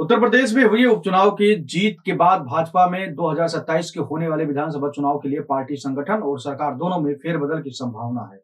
उत्तर प्रदेश में हुई उपचुनाव की जीत के बाद भाजपा में 2027 के होने वाले विधानसभा चुनाव के लिए पार्टी संगठन और सरकार दोनों में फेरबदल की संभावना है।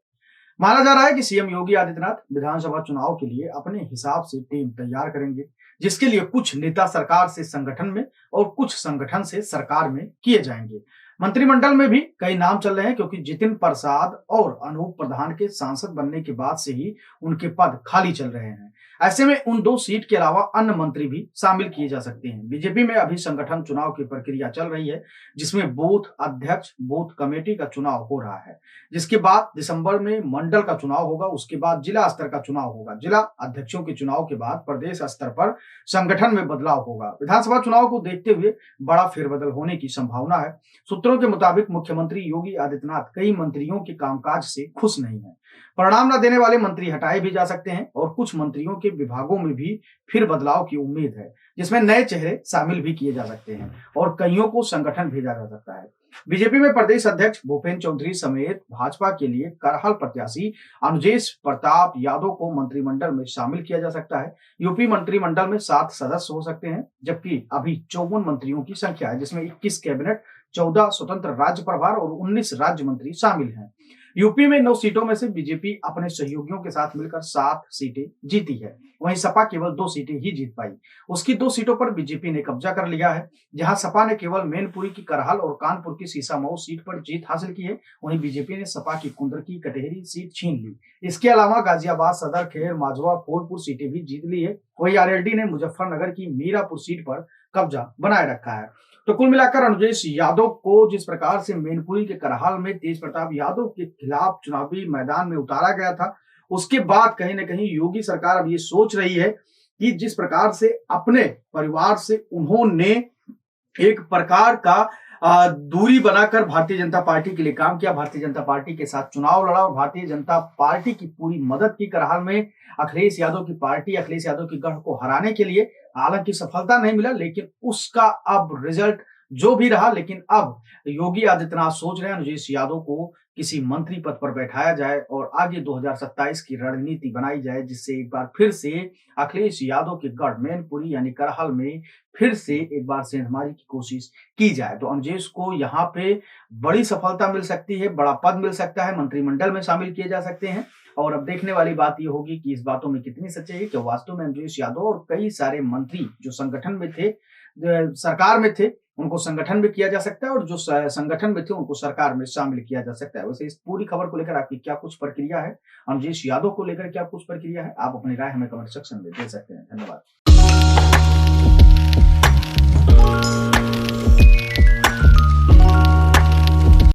माना जा रहा है कि सीएम योगी आदित्यनाथ विधानसभा चुनाव के लिए अपने हिसाब से टीम तैयार करेंगे, जिसके लिए कुछ नेता सरकार से संगठन में और कुछ संगठन से सरकार में किए जाएंगे। मंत्रिमंडल में भी कई नाम चल रहे हैं, क्योंकि जितिन प्रसाद और अनूप प्रधान के सांसद बनने के बाद से ही उनके पद खाली चल रहे हैं। ऐसे में उन दो सीट के अलावा अन्य मंत्री भी शामिल किए जा सकते हैं। बीजेपी में अभी संगठन चुनाव की प्रक्रिया चल रही है, जिसमें बूथ अध्यक्ष, बूथ कमेटी का चुनाव हो रहा है, जिसके बाद दिसंबर में मंडल का चुनाव होगा। उसके बाद जिला स्तर का चुनाव होगा। जिला अध्यक्षों के चुनाव के बाद प्रदेश स्तर पर संगठन में बदलाव होगा। विधानसभा चुनाव को देखते हुए बड़ा फेरबदल होने की संभावना है। सूत्रों के मुताबिक मुख्यमंत्री योगी आदित्यनाथ कई मंत्रियों के कामकाज से खुश नहीं है। परिणाम न देने वाले मंत्री हटाए भी जा सकते हैं और कुछ मंत्रियों के विभागों में भी फिर बदलाव की उम्मीद है, जिसमें नए चेहरे शामिल भी किए जा सकते हैं और कईयों को संगठन भेजा जा सकता है। बीजेपी में प्रदेश अध्यक्ष भूपेंद्र चौधरी समेत भाजपा के लिए करहल प्रत्याशी अनुजेश प्रताप यादव को मंत्रिमंडल में शामिल किया जा सकता है। यूपी मंत्रिमंडल में 7 सदस्य हो सकते हैं, जबकि अभी 54 मंत्रियों की संख्या है, जिसमें 21 कैबिनेट, 14 स्वतंत्र राज्य प्रभार और 19 राज्य मंत्री शामिल हैं। यूपी में 9 सीटों में से बीजेपी अपने सहयोगियों के साथ मिलकर 7 सीटें जीती है। वहीं सपा केवल 2 सीटें ही जीत पाई। उसकी 2 सीटों पर बीजेपी ने कब्जा कर लिया है। जहां सपा ने केवल मैनपुरी की करहल और कानपुर की सीसामऊ सीट पर जीत हासिल की है, वहीं बीजेपी ने सपा की कुंदरकी कटेहरी सीट छीन ली। इसके अलावा गाजियाबाद, सदर, खेर, माजवा, फूलपुर सीटें भी जीत ली है। वहीं आरएलडी ने मुजफ्फरनगर की मीरापुर सीट पर कब्जा बनाए रखा है। तो कुल मिलाकर अनुजेश यादव को जिस प्रकार से मैनपुरी के करहाल में तेज प्रताप यादव के खिलाफ चुनावी मैदान में उतारा गया था, उसके बाद कहीं ना कहीं योगी सरकार अब ये सोच रही है कि जिस प्रकार से अपने परिवार से उन्होंने एक प्रकार का दूरी बनाकर भारतीय जनता पार्टी के लिए काम किया, भारतीय जनता पार्टी के साथ चुनाव लड़ा और भारतीय जनता पार्टी की पूरी मदद की करहाल में अखिलेश यादव की पार्टी, अखिलेश यादव की गढ़ को हराने के लिए। हालांकि सफलता नहीं मिला, लेकिन उसका अब रिजल्ट जो भी रहा, लेकिन अब योगी आदित्यनाथ सोच रहे हैं अनुजेश यादव को किसी मंत्री पद पर बैठाया जाए और आगे 2027 की रणनीति बनाई जाए, जिससे एक बार फिर से अखिलेश यादव के गढ़ मैनपुरी यानी करहल में फिर से एक बार सेंधमारी की कोशिश की जाए। तो अनुजेश को यहाँ पे बड़ी सफलता मिल सकती है, बड़ा पद मिल सकता है, मंत्रिमंडल में शामिल किए जा सकते हैं। और अब देखने वाली बात यह होगी कि इस बातों में कितनी सच्चाई है, कि वास्तव में अनुजेश यादव और कई सारे मंत्री जो संगठन में थे, सरकार में थे, उनको संगठन में किया जा सकता है और जो संगठन में थे उनको सरकार में शामिल किया जा सकता है। वैसे इस पूरी खबर को लेकर आपकी क्या कुछ प्रक्रिया है, अनुजेश यादव को लेकर क्या कुछ प्रक्रिया है, आप अपनी राय हमें कमेंट सेक्शन में दे सकते हैं। धन्यवाद।